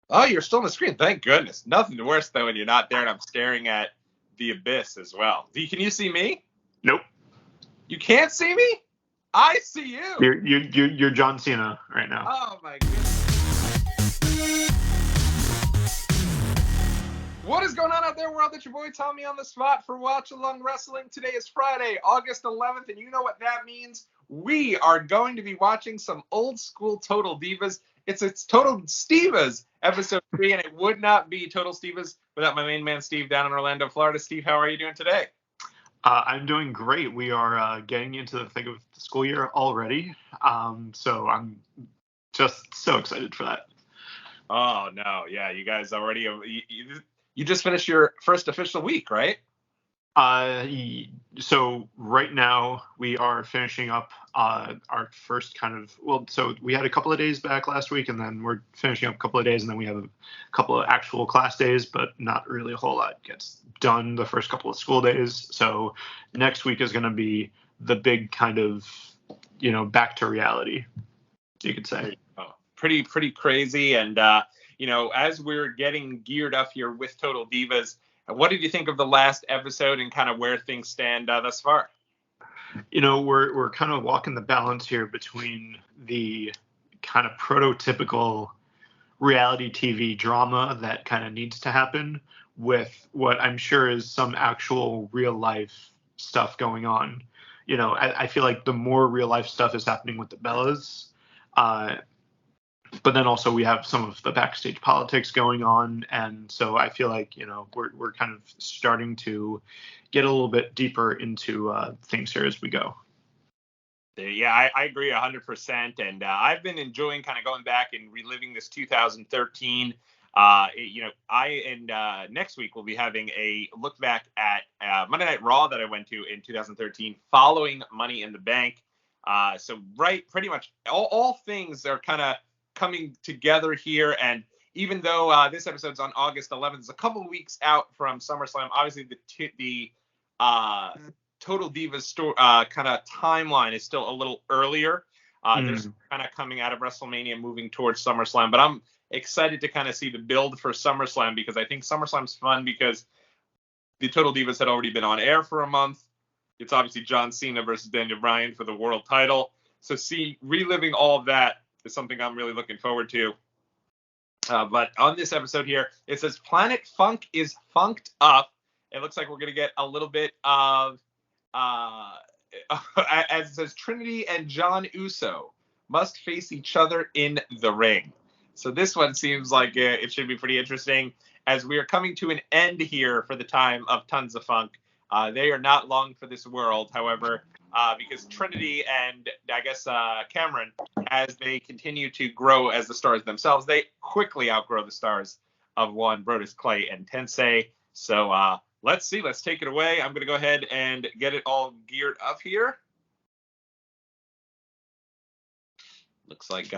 Oh, you're still on the screen. Thank goodness. Nothing worse than when you're not there and I'm staring at the abyss as well. Can you see me? Nope. You can't see me? I see you. You're John Cena right now. Oh my goodness. What is going on out there, world? It's your boy Tommy on the spot for Watchalong Wrestling. Today is Friday, August 11th, and you know what that means. We are going to be watching some old school Total Divas. It's Total Stivas, episode 3, and it would not be Total Stivas without my main man Steve down in Orlando, Florida. Steve, how are you doing today? I'm doing great. We are getting into the thick of the school year already, so I'm just so excited for that. Oh, no. Yeah, you guys already you just finished your first official week, right? So right now we are finishing up our first so we had a couple of days back last week, and then we're finishing up a couple of days, and then we have a couple of actual class days, but not really a whole lot gets done the first couple of school days. So next week is going to be the big kind of, back to reality, you could say. Oh, pretty crazy. And, as we're getting geared up here with Total Divas, what did you think of the last episode and kind of where things stand thus far? We're kind of walking the balance here between the kind of prototypical reality TV drama that kind of needs to happen with what I'm sure is some actual real life stuff going on. I feel like the more real life stuff is happening with the Bellas, but then also we have some of the backstage politics going on, and so I feel like we're kind of starting to get a little bit deeper into things here as we go. Yeah, I agree 100%, and I've been enjoying kind of going back and reliving this 2013. Next week we'll be having a look back at Monday Night Raw that I went to in 2013, following Money in the Bank. So pretty much all things are kind of coming together here, and even though this episode's on August 11th, it's a couple of weeks out from SummerSlam. Obviously, the Total Divas kind of timeline is still a little earlier. There's kind of coming out of WrestleMania, moving towards SummerSlam, but I'm excited to kind of see the build for SummerSlam, because I think SummerSlam's fun because the Total Divas had already been on air for a month. It's obviously John Cena versus Daniel Bryan for the world title. So reliving all of that is something I'm really looking forward to. But on this episode here, it says Planet Funk is funked up. It looks like we're going to get a little bit of, as it says, Trinity and John Uso must face each other in the ring. So this one seems like it should be pretty interesting, as we are coming to an end here for the time of Tons of Funk. They are not long for this world, however, because Trinity and, I guess, Cameron, as they continue to grow as the stars themselves, they quickly outgrow the stars of Juan, Brodus Clay, and Tensei. So let's see. Let's take it away. I'm going to go ahead and get it all geared up here. Looks like,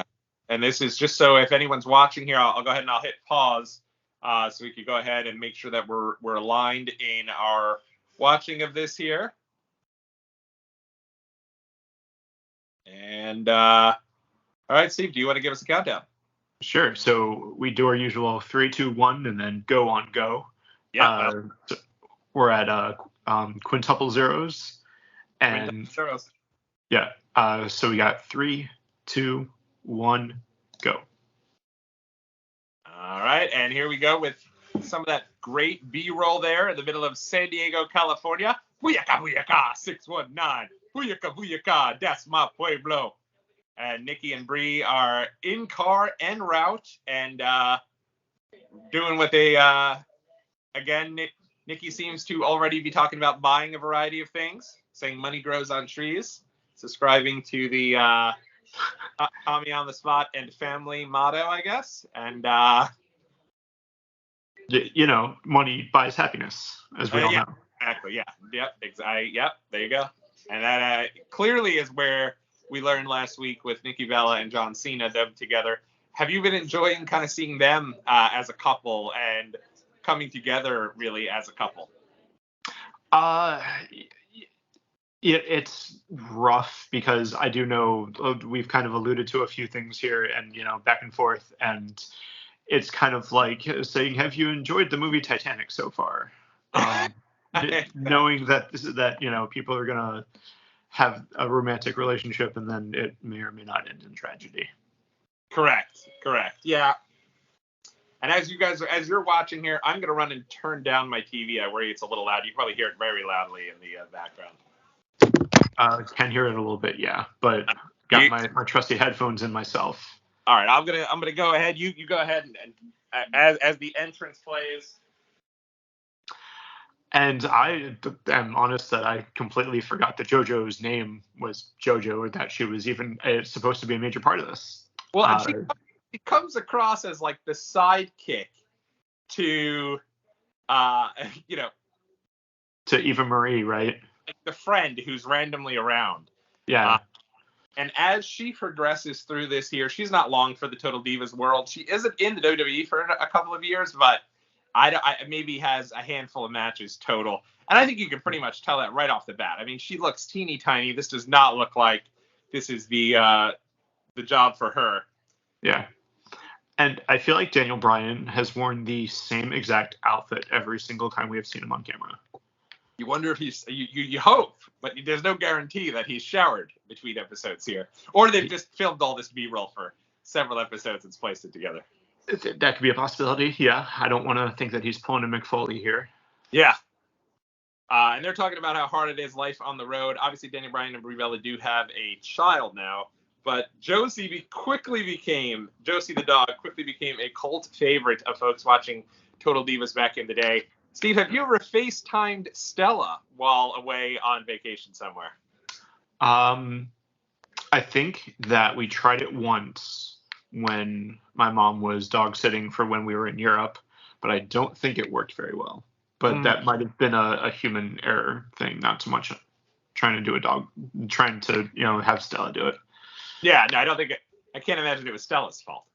and this is just so if anyone's watching here, I'll go ahead and I'll hit pause so we can go ahead and make sure that we're aligned in our watching of this here. And all right, Steve, do you want to give us a countdown? Sure. So we do our usual 3, 2, 1, and then go on go. Yeah. So we're at quintuple zeros, and zeros. Yeah. So we got 3, 2, 1, go. All right, and here we go with some of that great B-roll there in the middle of San Diego, California. Booyaka, booyaka, 619. Booyaka, booyaka, that's my pueblo. And Nikki and Bree are in car en route and doing what they, again, Nikki seems to already be talking about buying a variety of things, saying money grows on trees, subscribing to the Tommy on the spot and family motto, I guess. And, money buys happiness, as we all know. Exactly. Yeah. Yep. There you go. And that clearly is where we learned last week with Nikki Bella and John Cena, them together. Have you been enjoying kind of seeing them as a couple and coming together really as a couple? It's rough because I do know we've kind of alluded to a few things here and, back and forth. And it's kind of like saying, "Have you enjoyed the movie Titanic so far?" Knowing that people are gonna have a romantic relationship and then it may or may not end in tragedy. Correct. Yeah. And as you're watching here, I'm gonna run and turn down my TV. I worry it's a little loud. You can probably hear it very loudly in the background. Can hear it a little bit, yeah, but got my trusty headphones in myself. All right, I'm gonna go ahead. You go ahead and as the entrance plays. And I am honest that I completely forgot that JoJo's name was JoJo, or that she was even supposed to be a major part of this. Well, she comes across as like the sidekick to, to Eva Marie, right? Like the friend who's randomly around. Yeah. And as she progresses through this here, she's not long for the Total Divas world. She isn't in the WWE for a couple of years, but I maybe has a handful of matches total. And I think you can pretty much tell that right off the bat. I mean, she looks teeny tiny. This does not look like this is the job for her. Yeah. And I feel like Daniel Bryan has worn the same exact outfit every single time we have seen him on camera. You wonder if you hope, but there's no guarantee that he's showered between episodes here. Or they've just filmed all this B-roll for several episodes and placed it together. That could be a possibility, yeah. I don't want to think that he's pulling a McFoley here. Yeah. And they're talking about how hard it is, life on the road. Obviously, Daniel Bryan and Brie Bella do have a child now. But Josie the dog quickly became a cult favorite of folks watching Total Divas back in the day. Steve, have you ever FaceTimed Stella while away on vacation somewhere? I think that we tried it once when my mom was dog sitting for when we were in Europe, but I don't think it worked very well. But that might have been a human error thing, not so much trying to have Stella do it. Yeah, no, I can't imagine it was Stella's fault.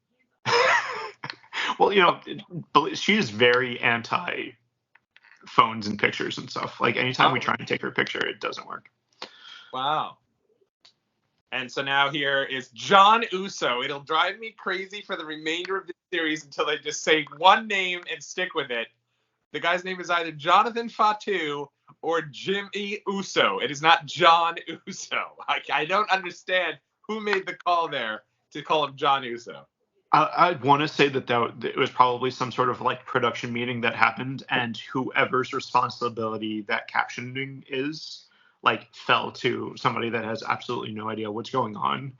Well, she's very anti phones and pictures and stuff. Like anytime we try and take her picture, it doesn't work. Wow. And so now here is John Uso. It'll drive me crazy for the remainder of the series until they just say one name and stick with it. The guy's name is either Jonathan Fatu or Jimmy Uso. It is not John Uso. I don't understand who made the call there to call him John Uso. I want to say that it was probably some sort of like production meeting that happened, and whoever's responsibility that captioning is fell to somebody that has absolutely no idea what's going on.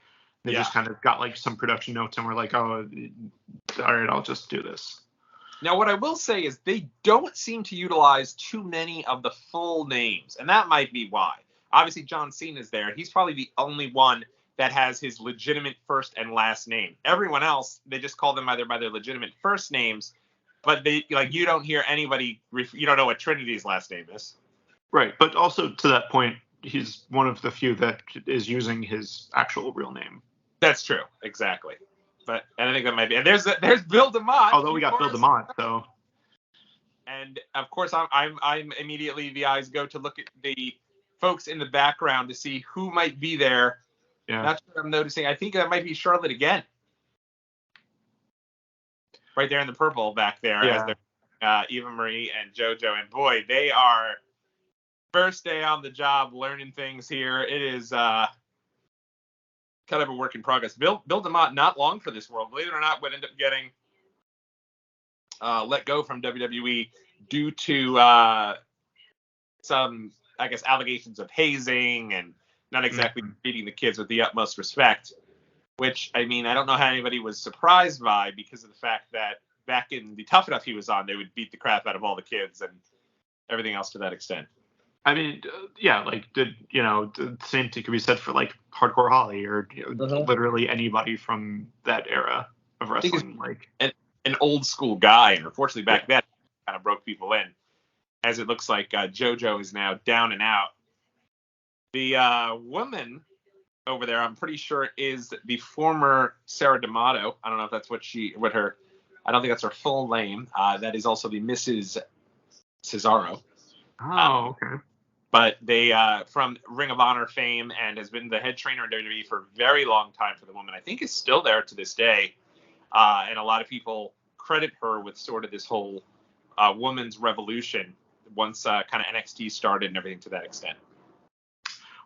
They just kind of got like some production notes and were like, "Oh, all right, I'll just do this." Now, what I will say is they don't seem to utilize too many of the full names, and that might be why. Obviously, John Cena's there. He's probably the only one that has his legitimate first and last name. Everyone else, they just call them either by their legitimate first names, but you don't hear anybody, you don't know what Trinity's last name is. Right, but also to that point, he's one of the few that is using his actual real name. That's true, exactly. And I think that might be. And there's Bill DeMott. Although we got Bill DeMott, so. And of course, I'm immediately the eyes go to look at the folks in the background to see who might be there. Yeah. That's what I'm noticing. I think that might be Charlotte again. Right there in the purple back there. Yeah. As Eva Marie and JoJo. And boy, they are first day on the job learning things here. It is kind of a work in progress. Bill DeMott, not long for this world. Believe it or not, would end up getting let go from WWE due to some, I guess, allegations of hazing and not exactly treating the kids with the utmost respect, which, I mean, I don't know how anybody was surprised by because of the fact that back in the Tough Enough he was on, they would beat the crap out of all the kids and everything else to that extent. I mean, the same thing could be said for like Hardcore Holly or literally anybody from that era of wrestling. Like an old school guy, and unfortunately back then kind of broke people in. As it looks like JoJo is now down and out. The woman over there, I'm pretty sure, is the former Sarah D'Amato. I don't know if that's I don't think that's her full name. That is also the Mrs. Cesaro. Oh, okay. But they, from Ring of Honor fame, and has been the head trainer in WWE for a very long time for the woman. I think is still there to this day. And a lot of people credit her with sort of this whole women's revolution once kind of NXT started and everything to that extent.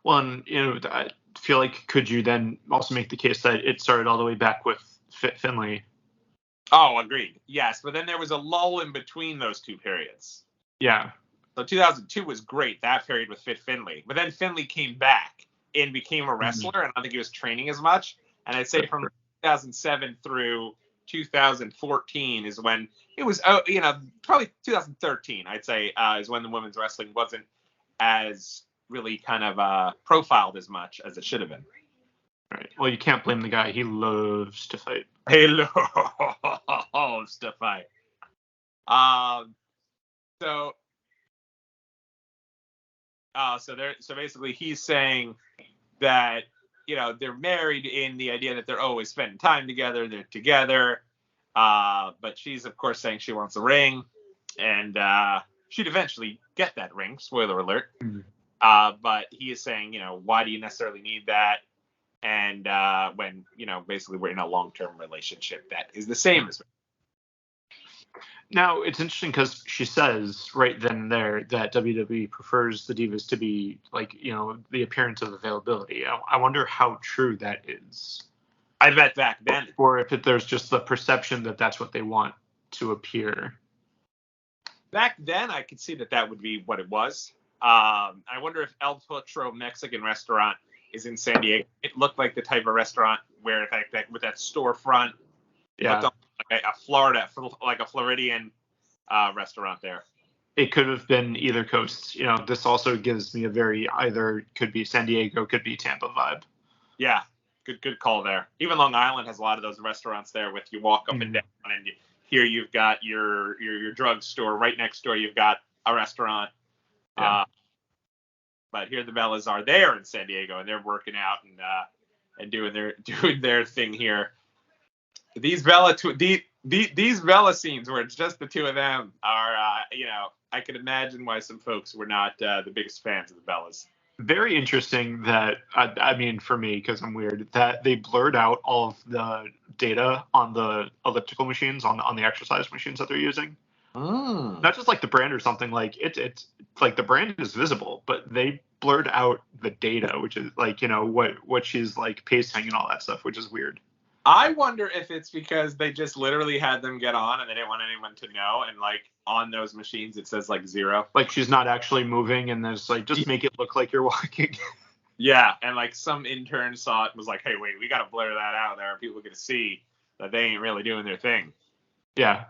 Well, and I feel like could you then also make the case that it started all the way back with Finlay? Oh, agreed. Yes, but then there was a lull in between those two periods. Yeah. So 2002 was great, that period with Fit Finlay. But then Finlay came back and became a wrestler, and I don't think he was training as much. And I'd say from 2007 through 2014 is when it was, probably 2013, I'd say, is when the women's wrestling wasn't as really kind of profiled as much as it should have been. Right. Well, you can't blame the guy. He loves to fight. He loves to fight. So basically he's saying that, they're married in the idea that they're always spending time together, they're together. But she's, of course, saying she wants a ring, and she'd eventually get that ring, spoiler alert. But he is saying, why do you necessarily need that? And when, basically we're in a long-term relationship that is the same as me. Now, it's interesting because she says right then and there that WWE prefers the Divas to be like, the appearance of availability. I wonder how true that is. I bet back then. Or if there's just the perception that that's what they want to appear. Back then, I could see that would be what it was. I wonder if El Potro Mexican restaurant is in San Diego. It looked like the type of restaurant where, in fact, with that storefront, yeah, like a Floridian restaurant there. It could have been either coast. This also gives me either could be San Diego, could be Tampa vibe. Yeah, good call there. Even Long Island has a lot of those restaurants there with you walk up and down, and here you've got your drugstore. Right next door, you've got a restaurant. Yeah. But here the Bellas are there in San Diego, and they're working out and doing their thing here. These Bella scenes where it's just the two of them are, I could imagine why some folks were not the biggest fans of the Bellas. Very interesting that, for me, because I'm weird, that they blurred out all of the data on the elliptical machines, on the exercise machines that they're using. Not just like the brand or something, like it's like the brand is visible, but they blurred out the data, which is like, what she's like pacing and all that stuff, which is weird. I wonder if it's because they just literally had them get on and they didn't want anyone to know, and like on those machines it says like 0. Like she's not actually moving, and there's like, just make it look like you're walking. Yeah, and like some intern saw it and was like, hey, wait, we gotta blur that out there. People get to see that they ain't really doing their thing. Yeah.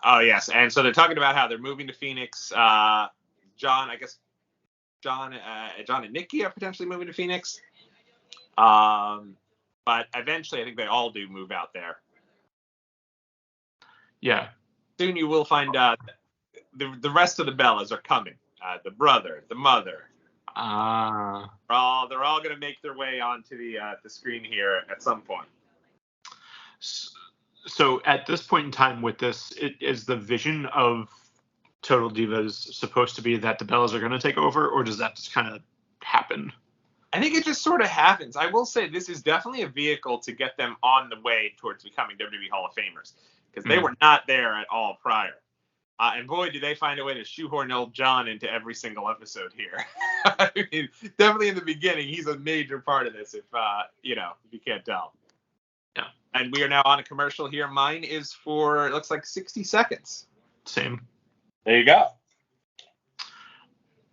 Oh, yes. And so they're talking about how they're moving to Phoenix. John and Nikki are potentially moving to Phoenix. But eventually I think they all do move out there. Yeah. Soon you will find the rest of the Bellas are coming. The brother, the mother. They're all going to make their way onto the screen here at some point. So at this point in time with this, is the vision of Total Divas supposed to be that the Bellas are going to take over, or does that just kind of happen? I think it just sort of happens. I will say this is definitely a vehicle to get them on the way towards becoming WWE Hall of Famers, because they were not there at all prior. And boy, do they find a way to shoehorn old John into every single episode here. I mean, definitely in the beginning, he's a major part of this, if you can't tell. Yeah. And we are now on a commercial here. Mine is for, it looks like 60 seconds. Same. There you go.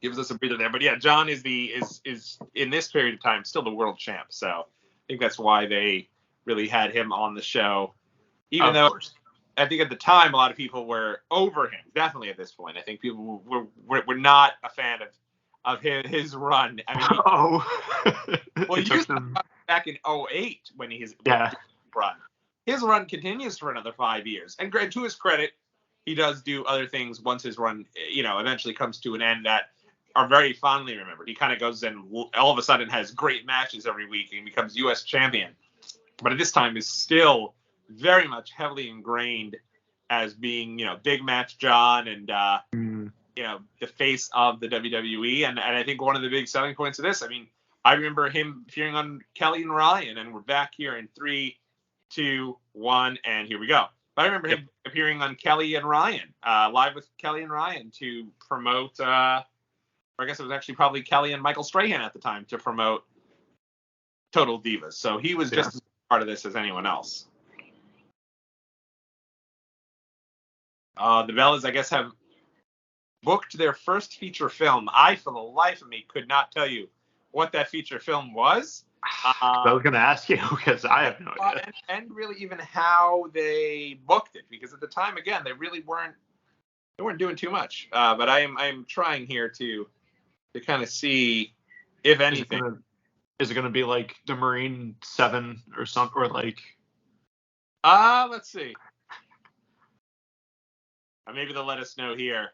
Gives us a breather there. But yeah, John is in this period of time still the world champ. So I think that's why they really had him on the show. Even though I think at the time a lot of people were over him. Definitely at this point. I think people were not a fan of his run. I mean, well, you used to back in 2008 when he's run. His run continues for another 5 years. And to his credit, he does do other things once his run, eventually comes to an end that are very fondly remembered. He kind of goes and all of a sudden has great matches every week and becomes U.S. champion. But at this time is still very much heavily ingrained as being, big match John and, the face of the WWE. And I think one of the big selling points of this, I mean, I remember him appearing on Kelly and Ryan, and we're back here in 3 2, 1, and here we go. But I remember him appearing on Kelly and Ryan, live with Kelly and Ryan to promote, or I guess it was actually probably Kelly and Michael Strahan at the time to promote Total Divas. So he was just as part of this as anyone else. The Bellas, I guess, have booked their first feature film. I, for the life of me, could not tell you what that feature film was. I was going to ask you because I have no idea. And really even how they booked it, because at the time, again, they really weren't doing too much. But I'm trying here to kind of see if anything. Is it going to be like the Marine 7 or something, or like? Let's see. Maybe they'll let us know here.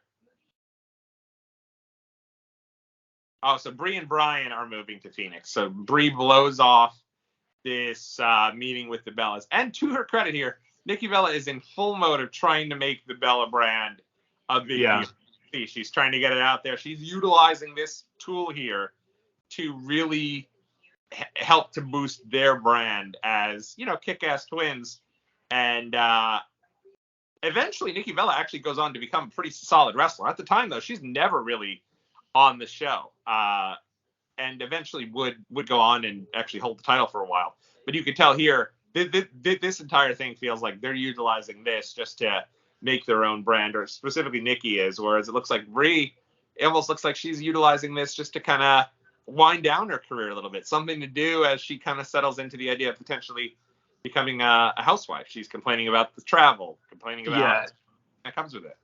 Oh, so Bree and Brian are moving to Phoenix. So Bree blows off this meeting with the Bellas. And to her credit here, Nikki Bella is in full mode of trying to make the Bella brand a big deal. See, she's trying to get it out there. She's utilizing this tool here to really help to boost their brand as, kick-ass twins. And eventually Nikki Bella actually goes on to become a pretty solid wrestler. At the time, though, she's never really on the show, and eventually would go on and actually hold the title for a while. But you can tell here, this entire thing feels like they're utilizing this just to make their own brand, or specifically Nikki is, whereas it looks like Brie, it almost looks like she's utilizing this just to kind of wind down her career a little bit, something to do as she kind of settles into the idea of potentially becoming a housewife. She's complaining about the travel, complaining about that comes with it.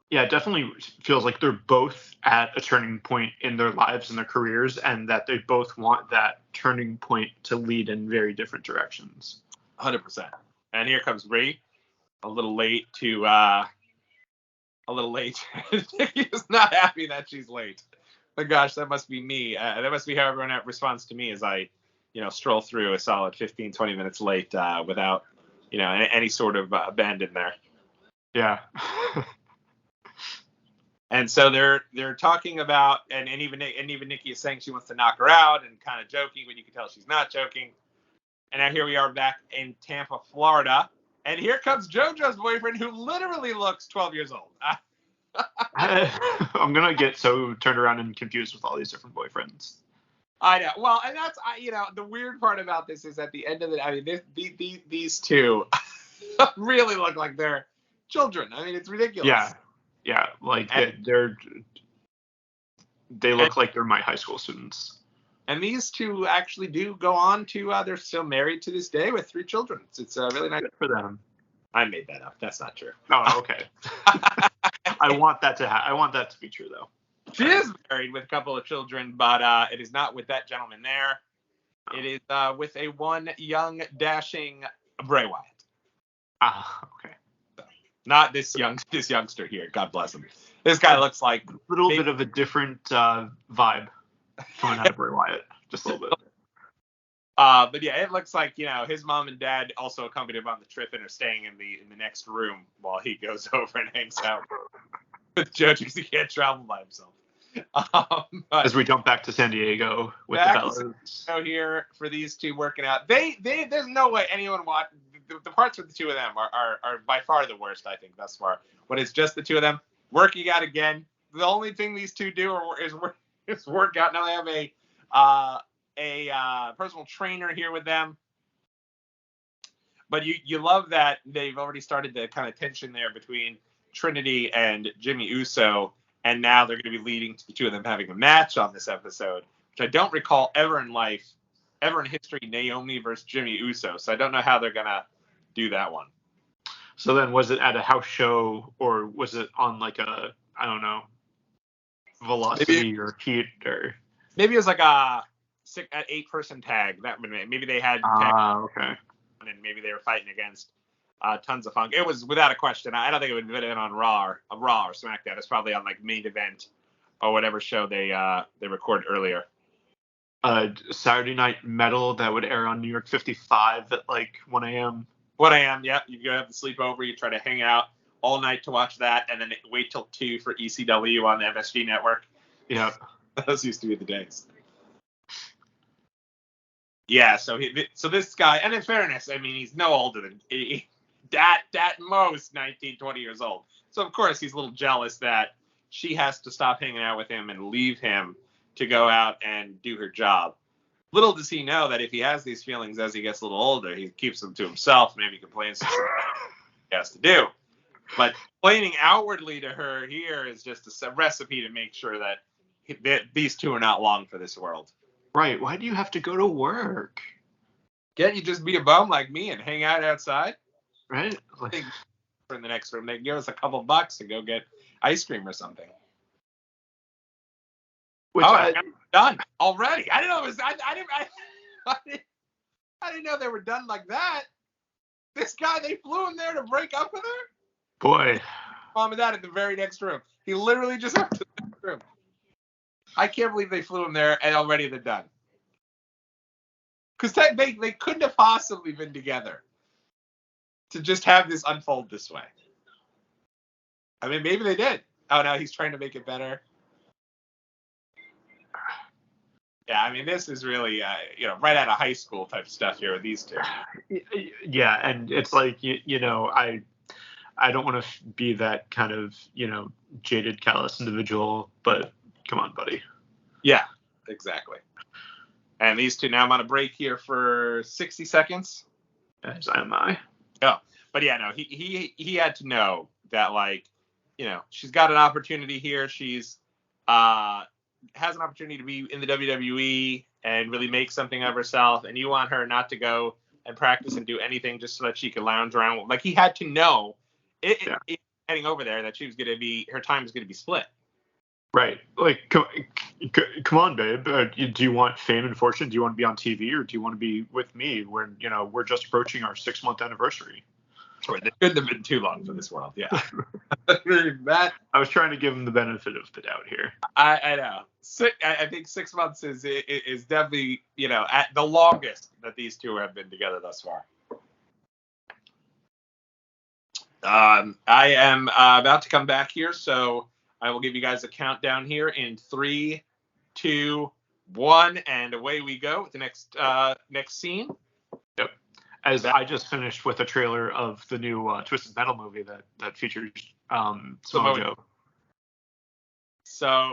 Yeah, it definitely feels like they're both at a turning point in their lives and their careers, and that they both want that turning point to lead in very different directions. 100%. And here comes Brie, a little late. Nikki is not happy that she's late. But gosh, that must be me. That must be how everyone responds to me as I, stroll through a solid 15, 20 minutes late without, any sort of bend in there. Yeah. And so they're talking about, and even Nikki is saying she wants to knock her out and kind of joking, but you can tell she's not joking. And now here we are back in Tampa, Florida, and here comes JoJo's boyfriend, who literally looks 12 years old. I'm gonna get so turned around and confused with all these different boyfriends. I know. Well, and that's the weird part about this is at the end of it, these two really look like they're children. I mean, it's ridiculous. Yeah, like they look like they're my high school students. And these two actually do go on to they're still married to this day with 3 children. It's really nice. Good for them. I made that up. That's not true. Oh, okay. I want that to be true, though. She is married with a couple of children, but it is not with that gentleman there. Oh. It is with a one young, dashing Bray Wyatt. Okay. Not this youngster here. God bless him. This guy looks like a little bit of a different vibe coming out of Bray Wyatt. Just a little bit. But yeah, it looks like his mom and dad also accompanied him on the trip and are staying in the next room while he goes over and hangs out with JoJo because he can't travel by himself. As we jump back to San Diego with the Bellas. So here for these two working out, there's no way anyone watched. The parts with the two of them are by far the worst, I think, thus far. When it's just the two of them working out again, the only thing these two do is work out. Now they have a personal trainer here with them. But you love that they've already started the kind of tension there between Trinity and Jimmy Uso, and now they're going to be leading to the two of them having a match on this episode, which I don't recall ever in history, Naomi versus Jimmy Uso. So I don't know how they're going to do that one. So then was it at a house show, or was it on like a, I don't know, Velocity or Heat, or maybe it was like a 8-person tag. That would maybe they had okay, and maybe they were fighting against Tons of Funk. It was without a question. I don't think it would have been on Raw or SmackDown. It's probably on like Main Event or whatever show they recorded earlier. Saturday Night Metal that would air on New York 55 at like 1 a.m. 1 a.m. Yep. You go have to sleep over. You try to hang out all night to watch that, and then wait till 2 for ECW on the MSG network. Yeah. Those used to be the days. Yeah, so this guy, and in fairness, I mean, he's no older than at most 19, 20 years old. So of course he's a little jealous that she has to stop hanging out with him and leave him to go out and do her job. Little does he know that if he has these feelings as he gets a little older, he keeps them to himself, maybe complains to somebody he has to do. But complaining outwardly to her here is just a recipe to make sure that these two are not long for this world. Right. Why do you have to go to work? Can't you just be a bum like me and hang out outside? Right. Like, in the next room, they give us a couple bucks to go get ice cream or something. which Done already. I didn't know it was. I didn't know they were done like that. This guy, they flew him there to break up with her. Boy. Mom and Dad in the very next room. He literally just went to the next room. I can't believe they flew him there and already they're done. Because they couldn't have possibly been together to just have this unfold this way. I mean, maybe they did. Oh, no, he's trying to make it better. Yeah, I mean, this is really, right out of high school type stuff here with these two. Yeah, and it's like, I don't want to be that kind of, jaded, callous individual, but come on, buddy. Yeah, exactly. And these two now, I'm on a break here for 60 seconds. As am I. Oh, but yeah, no, he had to know that, like, she's got an opportunity here. She's has an opportunity to be in the WWE and really make something of herself. And you want her not to go and practice and do anything just so that she can lounge around. Like, he had to know heading over there that she was going to be, her time was going to be split. Right. Like, come on, babe. Do you want fame and fortune? Do you want to be on TV, or do you want to be with me when, we're just approaching our 6-month anniversary? Sure, it couldn't have been too long for this world. Yeah. That, I was trying to give him the benefit of the doubt here. I know. I think 6 months is definitely, at the longest that these two have been together thus far. I am about to come back here, so I will give you guys a countdown here in 3, 2, 1, and away we go with the next scene. Yep. As I just finished with a trailer of the new Twisted Metal movie that features Samoa Joe. So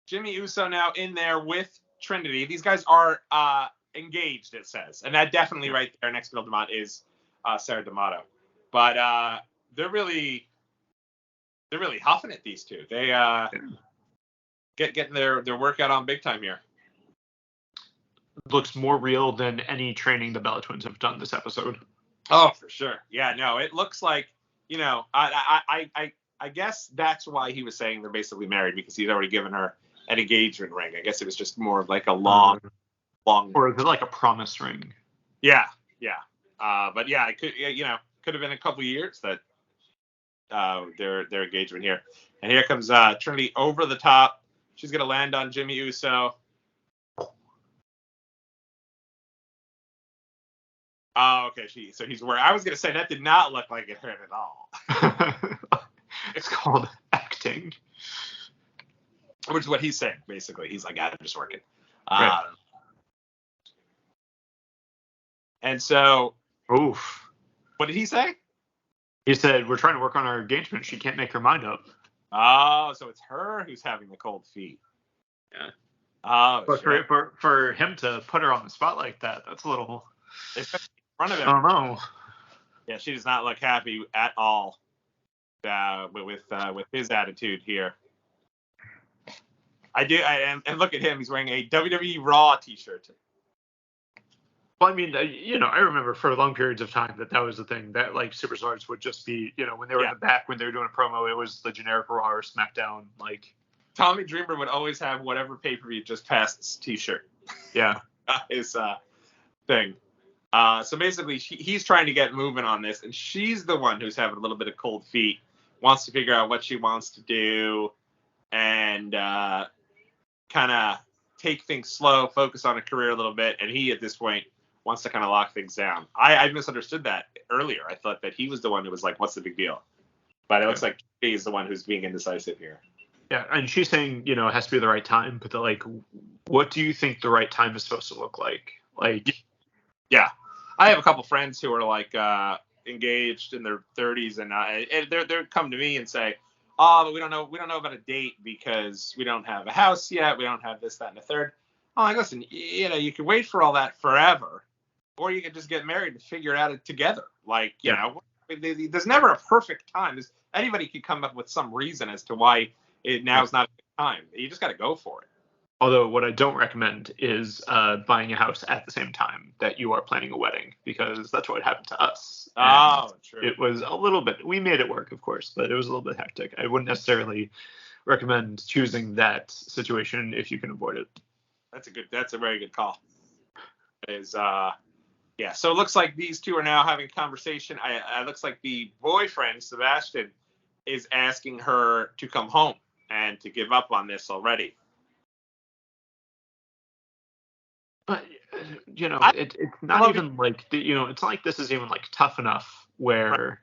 Jimmy Uso now in there with Trinity. These guys are engaged, it says, and that definitely right there next to Bill DeMott is Sarah D'Amato. But they're really huffing it, these two. They getting their workout on big time here. Looks more real than any training the Bella Twins have done this episode. Oh, for sure. Yeah, no, it looks like, I guess that's why he was saying they're basically married, because he'd already given her an engagement ring. I guess it was just more of like a long. Or is it like a promise ring? Yeah. But yeah, it could have been a couple of years that their engagement here. And here comes Trinity over the top. She's gonna land on Jimmy Uso. Oh, okay. So he's wearing. I was gonna say that did not look like it hurt at all. It's called acting. Which is what he's saying, basically. He's like, I'm just working. Right. And so, oof. What did he say? He said, we're trying to work on our engagement. She can't make her mind up. Oh, so it's her who's having the cold feet. Yeah. Oh, but for him to put her on the spot like that, that's a little. Especially in front of him. I don't know. Yeah, she does not look happy at all with his attitude here. And look at him. He's wearing a WWE Raw t-shirt. Well, I mean, I remember for long periods of time that was the thing, that like superstars would just be, when they were in the back, when they were doing a promo, it was the generic Raw or SmackDown. Like, Tommy Dreamer would always have whatever pay-per-view just passed t-shirt. Yeah. His thing. So basically, he's trying to get moving on this, and she's the one who's having a little bit of cold feet, wants to figure out what she wants to do, and kind of take things slow, focus on her career a little bit, and he, at this point, wants to kind of lock things down. I misunderstood that earlier. I thought that he was the one who was like, what's the big deal? But it looks like he's the one who's being indecisive here. Yeah, and she's saying, it has to be the right time, but like, what do you think the right time is supposed to look like? Like, yeah, I have a couple friends who are like engaged in their 30s, and they're come to me and say, "Oh, but we don't know about a date because we don't have a house yet. We don't have this, that, and the third." I'm like, listen, you can wait for all that forever, or you can just get married and figure it out together. Like, there's never a perfect time. Anybody could come up with some reason as to why now's not a good time. You just got to go for it. Although what I don't recommend is buying a house at the same time that you are planning a wedding, because that's what happened to us. Oh, true. It was a little bit, we made it work, of course, but it was a little bit hectic. I wouldn't necessarily recommend choosing that situation if you can avoid it. That's a very good call. Yeah, so it looks like these two are now having a conversation. It looks like the boyfriend, Sebastian, is asking her to come home and to give up on this already. But, it's not even like, it's not like this is even like tough enough where,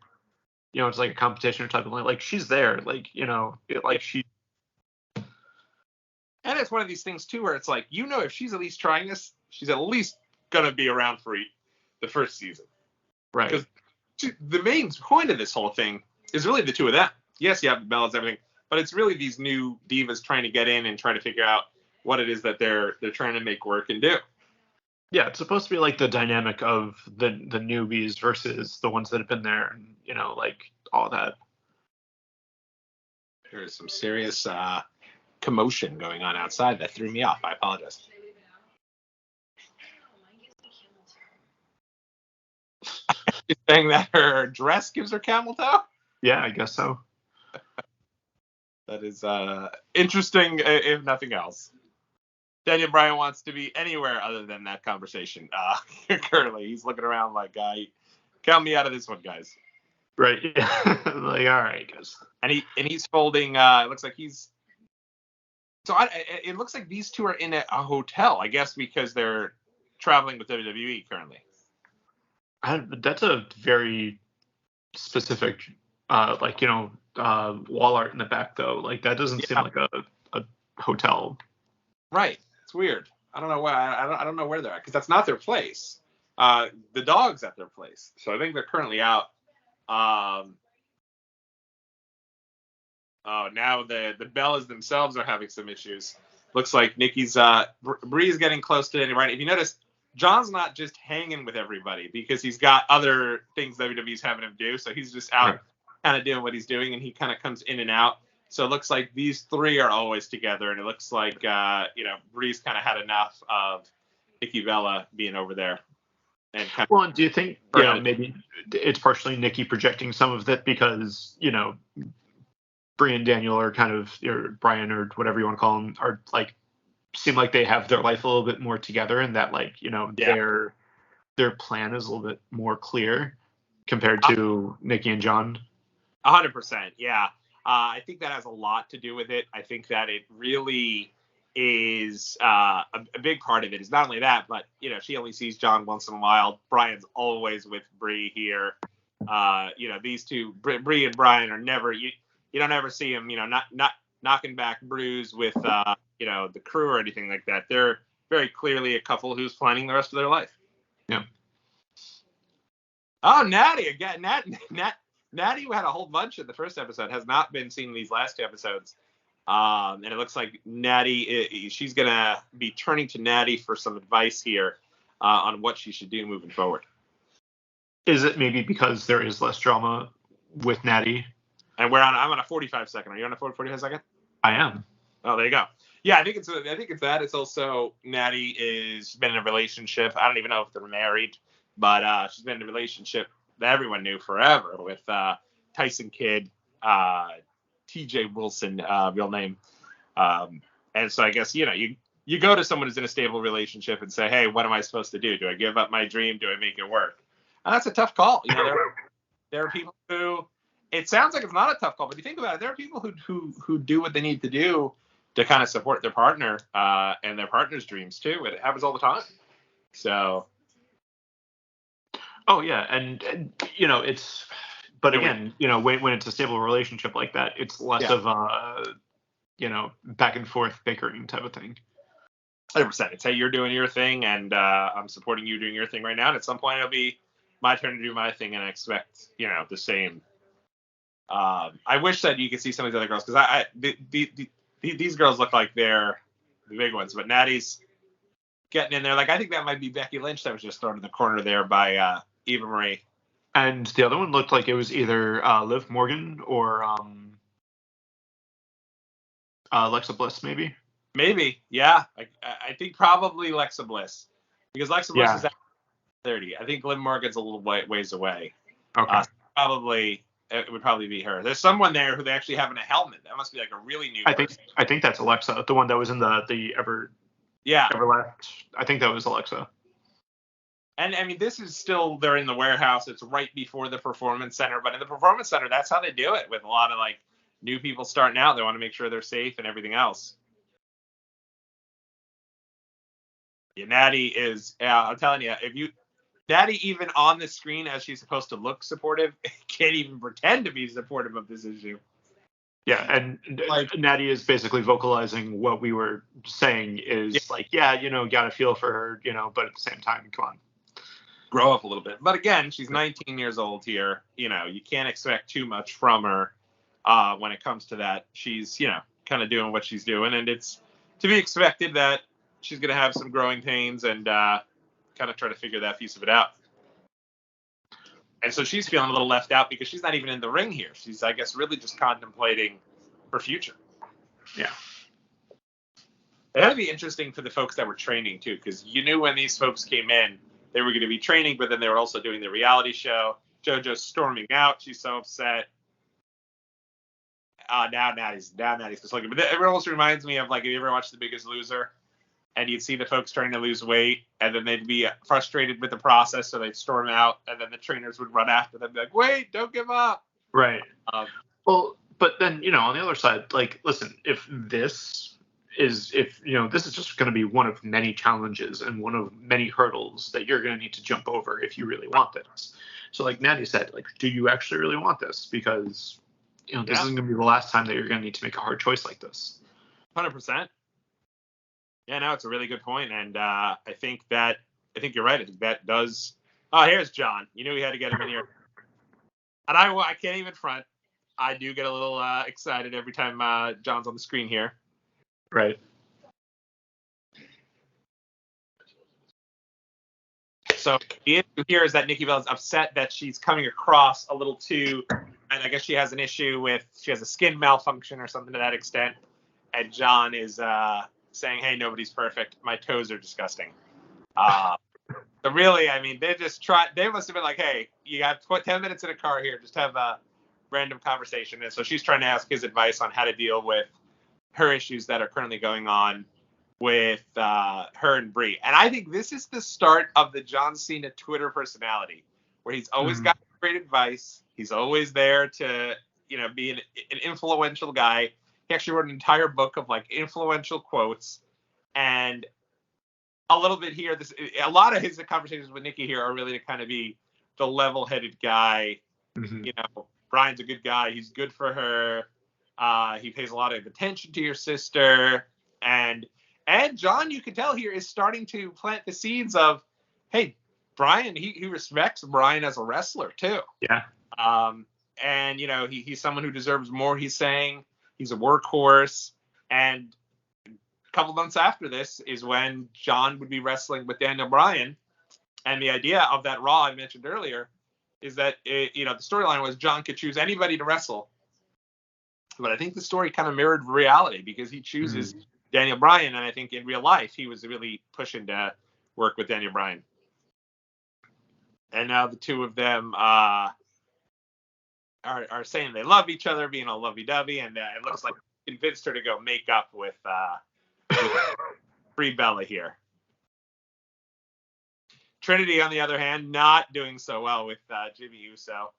it's like a competition or type of like she's there, like, she. And it's one of these things too, where it's like, if she's at least trying this, she's at least gonna be around for the first season, right? Because the main point of this whole thing is really the two of them. Yes, you have the Bellas, everything, but it's really these new divas trying to get in and trying to figure out what it is that they're trying to make work and do. Yeah, it's supposed to be like the dynamic of the newbies versus the ones that have been there, and like all that. There's some serious commotion going on outside that threw me off. I apologize. You're saying that her dress gives her camel toe? Yeah, I guess so. That is interesting, if nothing else. Daniel Bryan wants to be anywhere other than that conversation. Currently, he's looking around like, count me out of this one, guys. Right. Yeah. Like, all right, guys. And he's folding. It looks like he's. So it looks like these two are in a hotel, I guess, because they're traveling with WWE currently. That's a very specific, wall art in the back, though. Like, that doesn't seem like a hotel. Right. It's weird. I don't know why. I don't know where they're at, because that's not their place. The dog's at their place, so I think they're currently out. Now the Bellas themselves are having some issues. Looks like Nikki's Bree's getting close to it. Right. If you notice, John's not just hanging with everybody because he's got other things WWE's having him do. So he's just out kind of doing what he's doing, and he kind of comes in and out. So it looks like these three are always together, and it looks like Bree's kind of had enough of Nikki Bella being over there. And and do you think maybe it's partially Nikki projecting some of that because Bree and Daniel are kind of, or Brian or whatever you want to call them, are like seem like they have their life a little bit more together, and that their plan is a little bit more clear compared to Nikki and John. 100%, yeah. I think that has a lot to do with it. I think that it really is a big part of it. Is not only that, but she only sees John once in a while. Brian's always with Bree here. These two, Bree and Brian, are never. You don't ever see them, not knocking back brews with the crew or anything like that. They're very clearly a couple who's planning the rest of their life. Yeah. Oh, Natty again. Natty, who had a whole bunch in the first episode, has not been seen in these last two episodes. And it looks like Natty, she's going to be turning to Natty for some advice here on what she should do moving forward. Is it maybe because there is less drama with Natty? And I'm on a 45 second. Are you on a 45 second? I am. Oh, there you go. Yeah, I think it's that. It's also Natty been in a relationship. I don't even know if they're married, but she's been in a relationship that everyone knew forever with Tyson Kidd, T.J. Wilson, real name. And so I guess you go to someone who's in a stable relationship and say, hey, what am I supposed to do? Do I give up my dream? Do I make it work? And that's a tough call. There are people who. It sounds like it's not a tough call, but if you think about it, there are people who do what they need to do to kind of support their partner and their partner's dreams too. It happens all the time. So. Oh yeah, and it's. But again, when it's a stable relationship like that, it's less of a, back and forth bickering type of thing. 100%. It's, hey, you're doing your thing, and I'm supporting you doing your thing right now. And at some point, it'll be my turn to do my thing, and I expect, the same. I wish that you could see some of these other girls, because these girls look like they're the big ones. But Natty's getting in there. Like, I think that might be Becky Lynch that was just thrown in the corner there by Eva Marie. And the other one looked like it was either Liv Morgan or Alexa Bliss, maybe. Maybe, yeah. I think probably Alexa Bliss, because Alexa Bliss is at 30. I think Liv Morgan's a little ways away. Okay. It would probably be her. There's someone there who they actually have in a helmet. That must be like a really new person. I think that's Alexa, the one that was in the Everlast. I think that was Alexa. And I mean, this is still, they're in the warehouse. It's right before the Performance Center. But in the Performance Center, that's how they do it with a lot of like new people starting out. They want to make sure they're safe and everything else. Yeah, Natty is, I'm telling you, Natty, even on the screen as she's supposed to look supportive, can't even pretend to be supportive of this issue. Yeah, and like, Natty is basically vocalizing what we were saying is gotta feel for her, but at the same time, come on. Grow up a little bit. But again, she's 19 years old here. You can't expect too much from her when it comes to that. She's, kind of doing what she's doing, and it's to be expected that she's going to have some growing pains and kind of try to figure that piece of it out. And so she's feeling a little left out because she's not even in the ring here. She's, I guess, really just contemplating her future. Yeah. It had to be interesting for the folks that were training, too, because you knew when these folks came in, they were going to be training, but then they were also doing the reality show. JoJo's storming out. She's so upset. Now Natty's just looking. But it almost reminds me of, like, have you ever watched The Biggest Loser? And you'd see the folks trying to lose weight, and then they'd be frustrated with the process, so they'd storm out, and then the trainers would run after them, be like, wait, don't give up. Right. Well, but then, on the other side, like, listen, this is just going to be one of many challenges and one of many hurdles that you're going to need to jump over if you really want this. So, like Natty said, like, do you actually really want this? Because, this isn't going to be the last time that you're going to need to make a hard choice like this. 100%. Yeah, no, it's a really good point, and I think you're right. I think that does. Oh, here's John. You knew we had to get him in here, and I can't even front. I do get a little excited every time John's on the screen here. Right. So the issue here is that Nikki Bella is upset that she's coming across a little too, and I guess she has an issue she has a skin malfunction or something to that extent, and John is saying, hey, nobody's perfect. My toes are disgusting. So really, I mean, they must have been like, hey, you got 10 minutes in a car here. Just have a random conversation. And so she's trying to ask his advice on how to deal with her issues that are currently going on with her and Brie. And I think this is the start of the John Cena Twitter personality, where he's always got great advice. He's always there to, be an influential guy. He actually wrote an entire book of like influential quotes, and a little bit here. A lot of his conversations with Nikki here are really to kind of be the level-headed guy. Mm-hmm. Brian's a good guy. He's good for her. He pays a lot of attention to your sister, and John, you can tell here, is starting to plant the seeds of, hey, Brian. He respects Brian as a wrestler too. Yeah. And he's someone who deserves more. He's saying. He's a workhorse, and a couple months after this is when John would be wrestling with Daniel Bryan, and the idea of that Raw I mentioned earlier is that the storyline was John could choose anybody to wrestle, but I think the story kind of mirrored reality because he chooses Daniel Bryan, and I think in real life he was really pushing to work with Daniel Bryan, and now the two of them are saying they love each other, being all lovey-dovey, and it looks like he convinced her to go make up with Brie Bella here. Trinity, on the other hand, not doing so well with Jimmy Uso.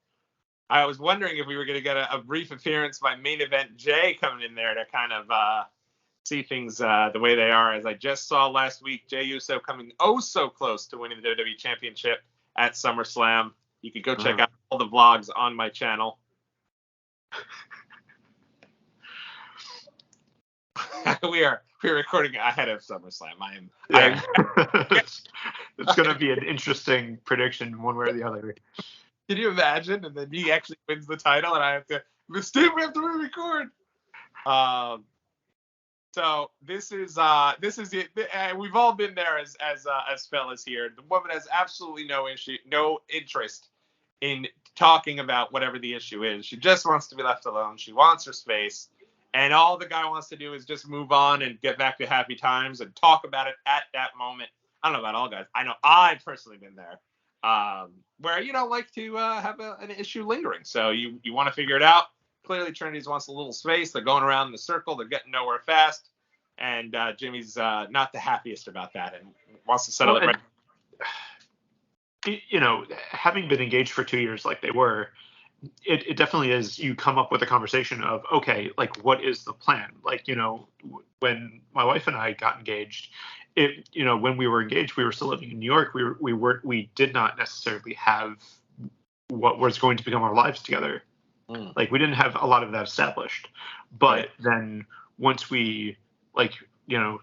I was wondering if we were going to get a brief appearance by main event Jay coming in there to kind of see things the way they are. As I just saw last week, Jay Uso coming so close to winning the WWE Championship at SummerSlam. You can go check out all the vlogs on my channel. We are pre-recording ahead of SummerSlam. I am. It's going to be an interesting prediction, one way or the other. Can you imagine? And then he actually wins the title, and I have to. Steve, we have to re-record. So this is it. We've all been there as fellas here. The woman has absolutely no interest in talking about whatever the issue is. She just wants to be left alone. She wants her space, and all the guy wants to do is just move on and get back to happy times and talk about it at that moment. I don't know about all guys. I know I've personally been there, where you don't like to have an issue lingering. So you want to figure it out. Clearly, Trinity's wants a little space. They're going around in the circle. They're getting nowhere fast. And Jimmy's not the happiest about that and wants to settle it right. You know, having been engaged for 2 years like they were, it definitely is. You come up with a conversation of, okay, like, what is the plan? Like, you know, when my wife and I got engaged, when we were engaged, we were still living in New York. We did not necessarily have what was going to become our lives together. Like, we didn't have a lot of that established. But then once we, like, you know,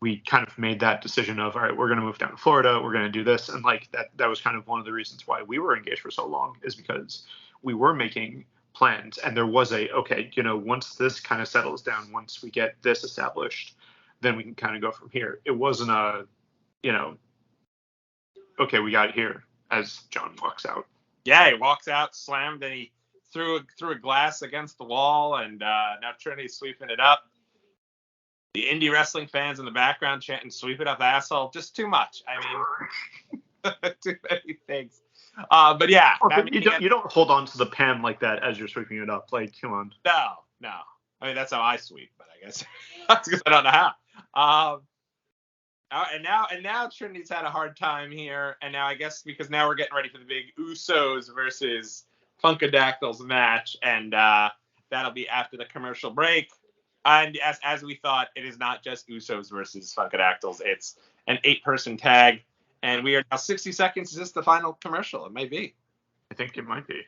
we kind of made that decision of, all right, we're going to move down to Florida. We're going to do this. And like that was kind of one of the reasons why we were engaged for so long, is because we were making plans. And there was okay, you know, once this kind of settles down, once we get this established, then we can kind of go from here. It wasn't okay, we got it here, as John walks out. Yeah, he walks out, slammed, and he threw a glass against the wall, and now Trinity's sweeping it up. The indie wrestling fans in the background chanting, "Sweep it up, asshole." Just too much. I mean, too many things. But yeah. You don't hold on to the pan like that as you're sweeping it up. Like, come on. No. I mean, that's how I sweep, but I guess that's because I don't know how. And now Trinity's had a hard time here, and now I guess because now we're getting ready for the big Usos versus Funkadactyls match, and that'll be after the commercial break. And as we thought, it is not just Usos versus Funkadactyls. It's an 8-person tag, and we are now 60 seconds. Is this the final commercial? It may be. I think it might be.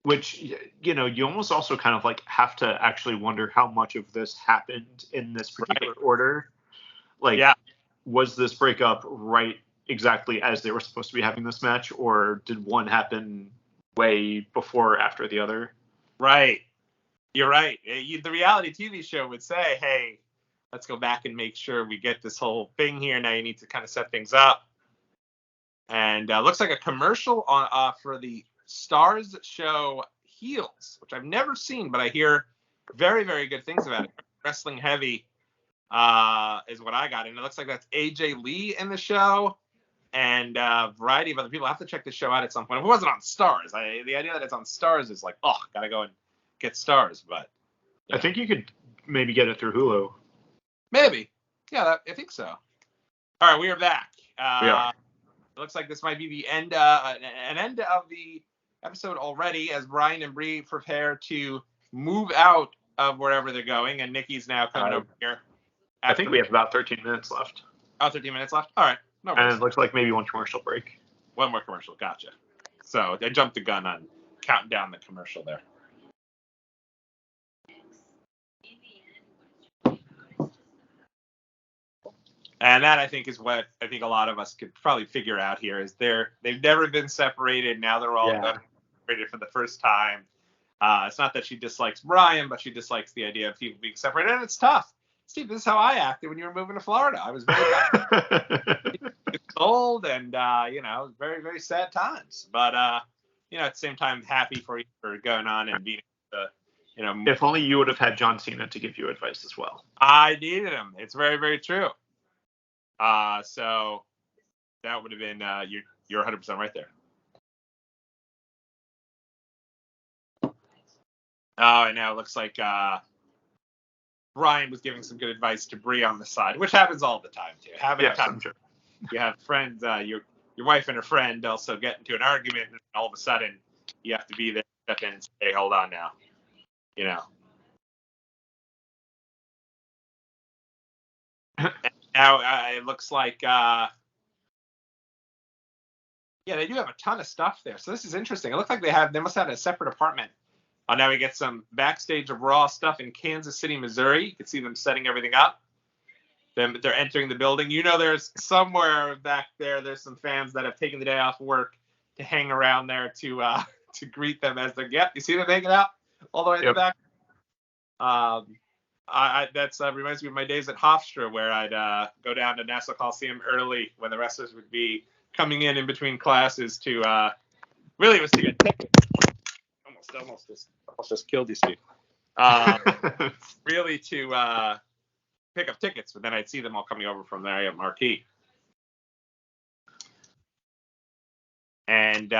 Which, you know, you almost also kind of like have to actually wonder how much of this happened in this particular order. Like, was this breakup right exactly as they were supposed to be having this match, or did one happen way before or after the other? Right. You're right. The reality TV show would say, hey, let's go back and make sure we get this whole thing here. Now you need to kind of set things up. And looks like a commercial for the Stars show Heels, which I've never seen, but I hear very, very good things about it. Wrestling heavy is what I got. And it looks like that's AJ Lee in the show and a variety of other people. I have to check the show out at some point. If it wasn't on Stars, the idea that it's on Stars is like, gotta go and get Stars. But I think you could maybe get it through Hulu. Maybe. Yeah, I think so. All right, we are back. We are. It looks like this might be the end, an end of the episode already, as Brian and Bree prepare to move out of wherever they're going, and Nikki's now coming over here. I think we have about 13 minutes left. 13 minutes left? All right. No worries. And it looks like maybe one commercial break. One more commercial. Gotcha. So I jumped the gun on counting down the commercial there. And that, I think, is what I think a lot of us could probably figure out here is they've never been separated. Now they're all separated for the first time. It's not that she dislikes Brian, but she dislikes the idea of people being separated. And it's tough. Steve, this is how I acted when you were moving to Florida. I was very old and, very, very sad times. But, at the same time, happy for you for going on and being If only you would have had John Cena to give you advice as well. I needed him. It's very, very true. So that would have been you're 100% right there. Oh, and now it looks like Brian was giving some good advice to Bree on the side, which happens all the time too. I'm sure. You have friends, your wife and her friend also get into an argument, and all of a sudden you have to be there, step in, and say, "Hey, hold on now," And now it looks like, they do have a ton of stuff there. So this is interesting. It looks like they must have a separate apartment Now we get some backstage of Raw stuff in Kansas City, Missouri. You can see them setting everything up. Then they're entering the building. There's somewhere back there, there's some fans that have taken the day off work to hang around there to greet them as they're You see them hanging out all the way in the back? That's reminds me of my days at Hofstra, where I'd go down to Nassau Coliseum early when the wrestlers would be coming in between classes to really it was to get tickets. Almost just killed you, Steve. Really to pick up tickets, but then I'd see them all coming over from there at Marquee. And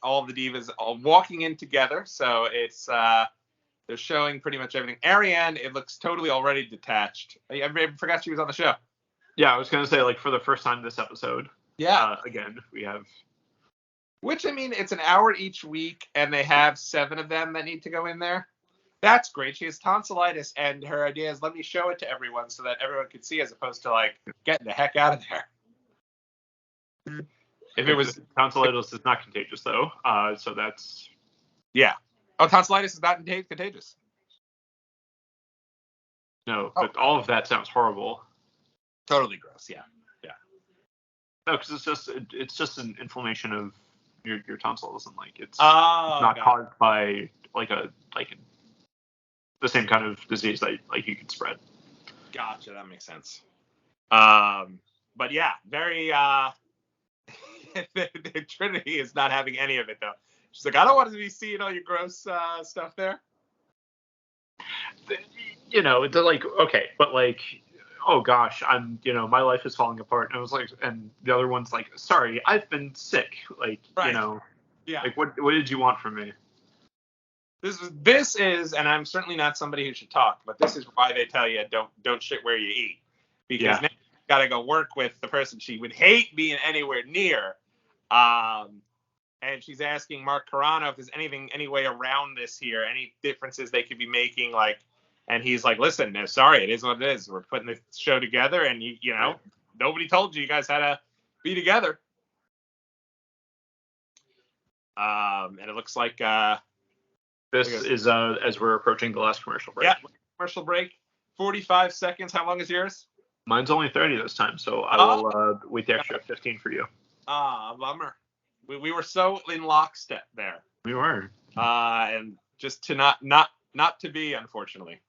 all the divas all walking in together, so it's they're showing pretty much everything. Ariane, it looks totally already detached. I forgot she was on the show. Yeah, I was gonna say, like, for the first time this episode. Yeah. Again, we have. Which, I mean, it's an hour each week, and they have 7 of them that need to go in there. That's great. She has tonsillitis, and her idea is, let me show it to everyone so that everyone can see, as opposed to, like, getting the heck out of there. If it was tonsillitis is not contagious, though, so that's. Yeah. Oh, tonsillitis is not contagious. No, but all of that sounds horrible. Totally gross. Yeah. No, because it's just an inflammation of your tonsils, and like it's not caused by the same kind of disease that like you can spread. Gotcha, that makes sense. But yeah, very the Trinity is not having any of it though. She's like, I don't want to be seeing all your gross stuff there. They're like, okay, but like, oh gosh, my life is falling apart. And I was like, and the other one's like, sorry, I've been sick. Like, right. Yeah. Like, what did you want from me? This is, and I'm certainly not somebody who should talk, but this is why they tell you don't shit where you eat, because now you got to go work with the person she would hate being anywhere near. And she's asking Mark Carano if there's any way around this here, any differences they could be making, like. And he's like, listen, no, sorry, it is what it is. We're putting the show together, and nobody told you guys had to be together. And it looks like this is as we're approaching the last commercial break. Yeah, commercial break. 45 seconds. How long is yours? Mine's only 30 this time, so I will wait the extra 15 for you. Bummer. We were so in lockstep there. We were. And just to not to be, unfortunately.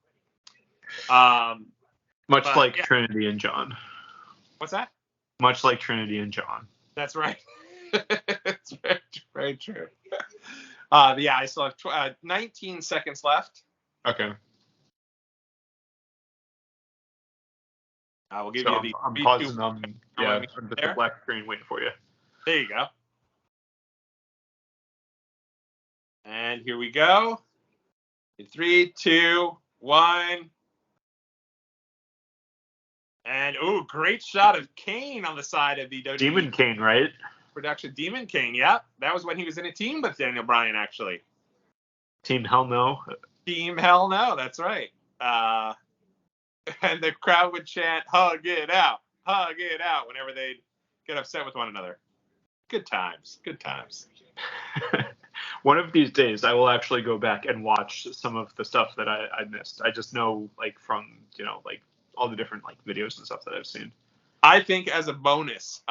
Much like Trinity and John. What's that? Much like Trinity and John. That's right. It's very, very true. I still have 19 seconds left. Okay. We'll give you the. I'm pausing on the black screen waiting for you. There you go. And here we go. 3, 2, 1. And great shot of Kane on the side of the WWE Demon Kane, right? Production. Demon Kane, yeah. That was when he was in a team with Daniel Bryan, actually. Team Hell No. Team Hell No, that's right. And the crowd would chant, hug it out, whenever they'd get upset with one another. Good times. One of these days, I will actually go back and watch some of the stuff that I missed. I just know, like, from, all the different, like, videos and stuff that I've seen. I think as a bonus,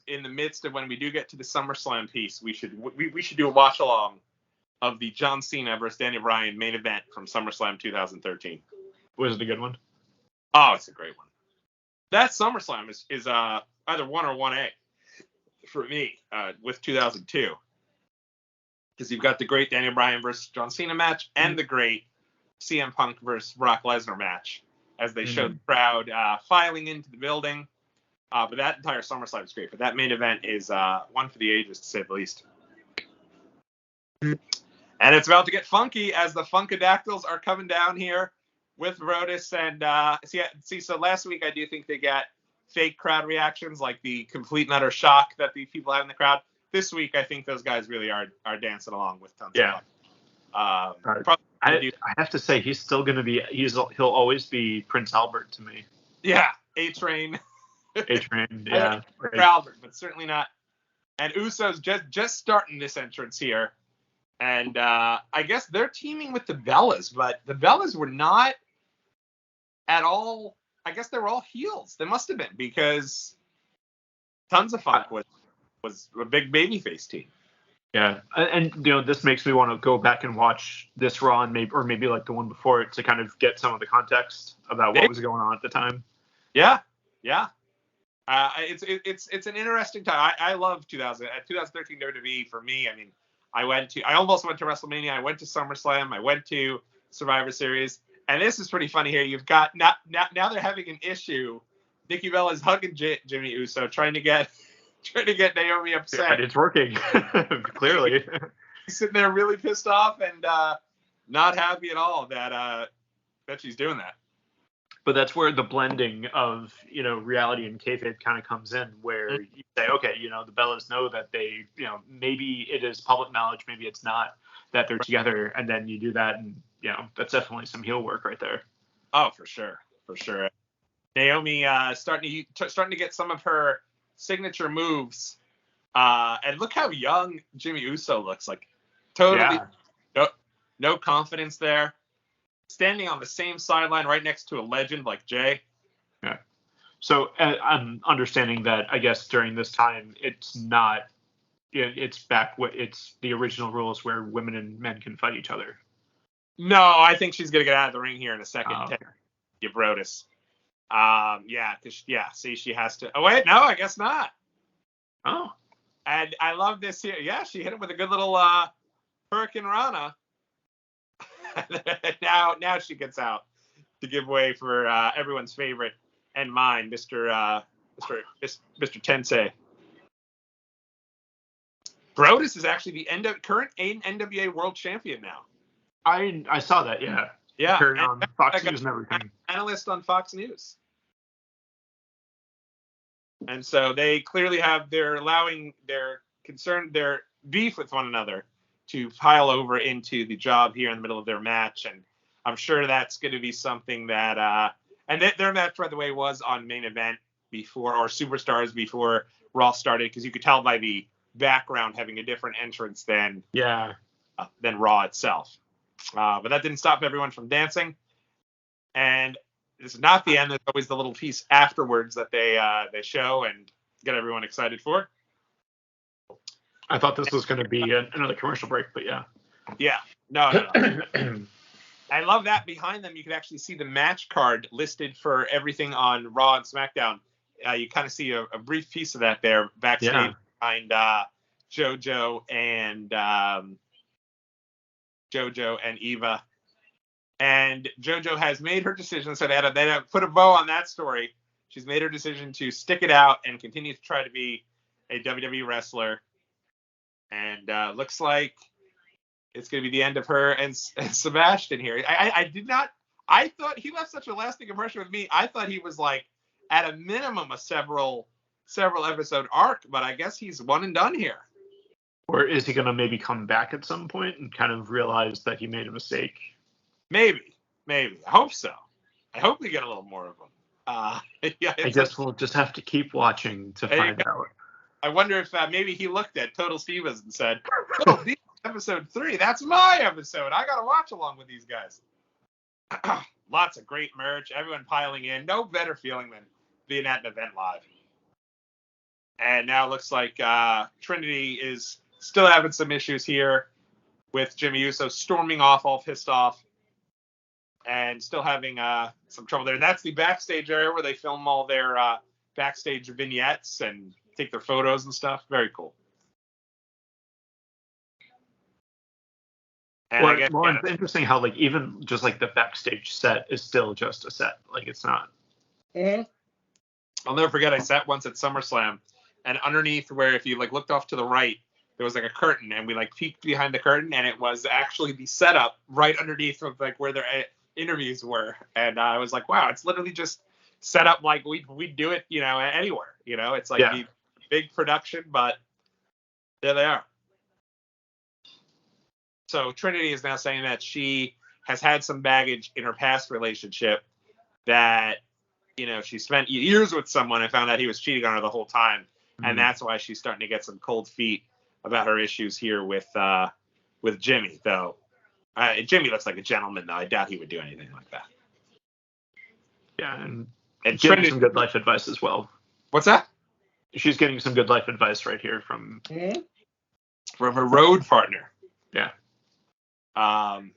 in the midst of when we do get to the SummerSlam piece, we should do a watch-along of the John Cena versus Daniel Bryan main event from SummerSlam 2013. Was it a good one? Oh, it's a great one. That SummerSlam is either 1 or 1A for me with 2002. Because you've got the great Daniel Bryan versus John Cena match and the great CM Punk versus Brock Lesnar match as they showed the crowd filing into the building. But that entire SummerSlam is great. But that main event is one for the ages, to say the least. And it's about to get funky as the Funkadactyls are coming down here with Rotus. And so last week I do think they got fake crowd reactions, like the complete and utter shock that the people have in the crowd. This week, I think those guys really are dancing along with tons of fun. I have to say, he's still going to be, he'll always be Prince Albert to me. Yeah, A-Train. A-Train, yeah. Albert, but certainly not. And Uso's just starting this entrance here. And I guess they're teaming with the Bellas, but the Bellas were not at all. I guess they were all heels. They must have been, because Tons of Funk was a big babyface team. Yeah, and this makes me want to go back and watch this Raw, and maybe like the one before it, to kind of get some of the context about what was going on at the time. Yeah. It's an interesting time. I love 2013 WWE for me. I mean, I almost went to WrestleMania. I went to SummerSlam. I went to Survivor Series. And this is pretty funny here. You've got now they're having an issue. Nikki Bella is hugging Jimmy Uso, trying to get Naomi upset. And it's working, clearly. He's sitting there really pissed off and not happy at all that she's doing that. But that's where the blending of, reality and kayfabe kind of comes in, where you say, okay, the Bellas know that they, maybe it is public knowledge, maybe it's not, that they're together, and then you do that, and, that's definitely some heel work right there. Oh, for sure. Naomi starting to get some of her signature moves, and look how young Jimmy Uso looks. Like, totally no confidence there. Standing on the same sideline right next to a legend like Jay. Yeah. So I'm understanding that, I guess, during this time, it's not, it's the original rules where women and men can fight each other. No, I think she's going to get out of the ring here in a second. Oh, okay. You Brodus. See, she has to. Oh, wait, no, I guess not. Oh. And I love this here. Yeah, she hit him with a good little Hurricane Rana. now she gets out to give way for everyone's favorite and mine, Mr. Tensei. Brodus is actually the current NWA World Champion now. I saw that, yeah. Yeah. Appearing on Fox News and everything. Analyst on Fox News. And so they clearly have their beef with one another to pile over into the job here in the middle of their match. And I'm sure that's going to be something that, and their match, by the way, was on Main Event before, or Superstars before Raw started, because you could tell by the background having a different entrance than Raw itself. But that didn't stop everyone from dancing. And this is not the end. There's always the little piece afterwards that they show and get everyone excited for. I thought this was going to be another commercial break, but yeah. Yeah. No. I love that behind them. You can actually see the match card listed for everything on Raw and SmackDown. You kind of see a brief piece of that there backstage behind JoJo and Eva. And JoJo has made her decision. So they had to put a bow on that story. She's made her decision to stick it out and continue to try to be a WWE wrestler. And looks like it's going to be the end of her and Sebastian here. I thought he left such a lasting impression with me. I thought he was like at a minimum a several episode arc, but I guess he's one and done here. Or is he going to maybe come back at some point and kind of realize that he made a mistake? Maybe. I hope so. I hope we get a little more of him. I guess we'll just have to keep watching to find out. I wonder if maybe he looked at Total Stivas and said, "Oh, this is episode 3. That's my episode. I got to watch along with these guys." Lots of great merch. Everyone piling in. No better feeling than being at an event live. And now it looks like Trinity is still having some issues here with Jimmy Uso storming off, all pissed off, and still having some trouble there. And that's the backstage area where they film all their backstage vignettes and take their photos and stuff. Very cool. And it's interesting how even just the backstage set is still just a set. It's not. Mm-hmm. I'll never forget. I sat once at SummerSlam, and underneath where if you looked off to the right, there was a curtain, and we peeked behind the curtain, and it was actually the setup right underneath of where their interviews were. And I was like, wow, it's literally just set up like we do it, anywhere. It's the big production, but there they are. So Trinity is now saying that she has had some baggage in her past relationship, that, she spent years with someone and found out he was cheating on her the whole time. Mm-hmm. And that's why she's starting to get some cold feet about her issues here with with Jimmy, though. Jimmy looks like a gentleman, though. I doubt he would do anything like that. Yeah, and Trent getting some good life advice as well. What's that? She's getting some good life advice right here from her road partner. Yeah. And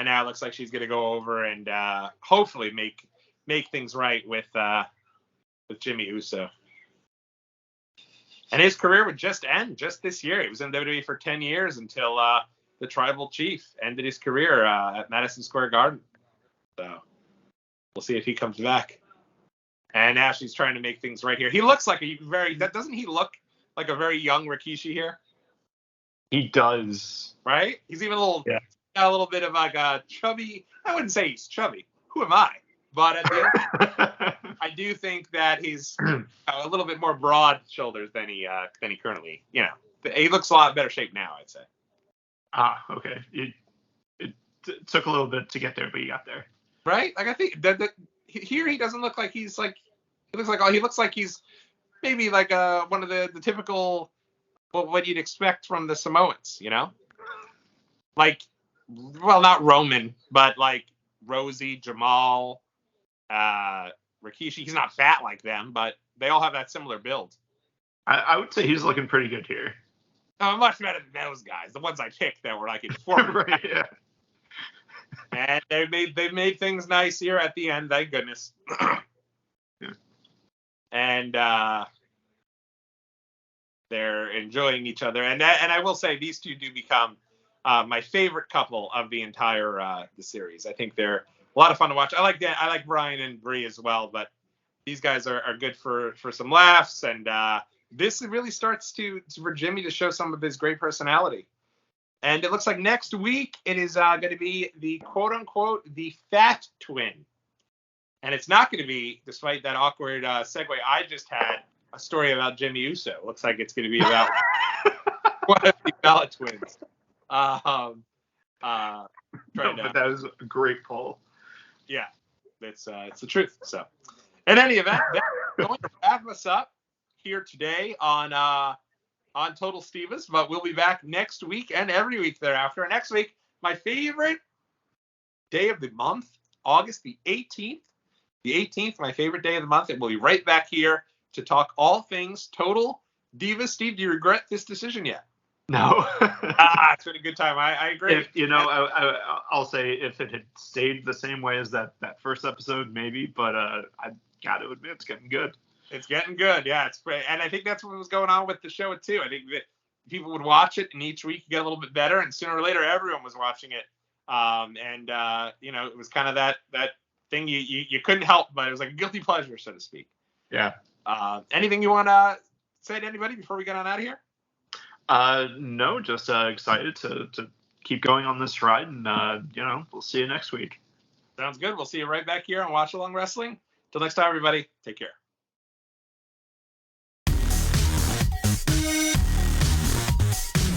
now it looks like she's going to go over and hopefully make things right with Jimmy Uso. And his career would just end just this year. He was in WWE for 10 years until the Tribal Chief ended his career at Madison Square Garden. So we'll see if he comes back. And now she's trying to make things right here. He looks like doesn't he look like a very young Rikishi here? He does. Right? He's even a little bit of like a chubby. I wouldn't say he's chubby. Who am I? But at the end, I do think that he's a little bit more broad shoulders than he currently. He looks a lot better shape now, I'd say. Okay. It took a little bit to get there, but you got there. Right? Like I think that here he doesn't look like he's like. He looks like he's maybe like one of the typical what you'd expect from the Samoans, Like, well, not Roman, but like Rosie, Jamal. Rikishi, he's not fat like them, but they all have that similar build. I would say he's looking pretty good here. Oh, much better than those guys. The ones I picked that were like in form. Right, yeah. And they've made things nice here at the end, thank goodness. Yeah. And they're enjoying each other. And I will say these two do become my favorite couple of the entire the series. I think they're a lot of fun to watch. I like Brian and Brie as well, but these guys are good for some laughs. And this really starts for Jimmy to show some of his great personality. And it looks like next week it is going to be the quote unquote the Fat Twin. And it's not going to be, despite that awkward segue I just had, a story about Jimmy Uso. It looks like it's going to be about one of the Bella Twins. But that was a great poll. Yeah, it's the truth. So, in any event, that's going to wrap us up here today on Total Stivas. But we'll be back next week and every week thereafter. Next week, my favorite day of the month, August the 18th. The 18th, my favorite day of the month, and we'll be right back here to talk all things Total Divas. Steve, do you regret this decision yet? No. It's been a good time. I agree. I'll say if it had stayed the same way as that first episode, maybe. But I gotta admit, it's getting good. It's getting good, yeah. It's great, and I think that's what was going on with the show too. I think that people would watch it, and each week get a little bit better, and sooner or later, everyone was watching it. It was kind of that thing you couldn't help, but it was like a guilty pleasure, so to speak. Yeah. Anything you want to say to anybody before we get on out of here? No, just excited to keep going on this ride, and we'll see you next week. Sounds good. We'll see you right back here on Watchalong Wrestling. Till next time, everybody, take care.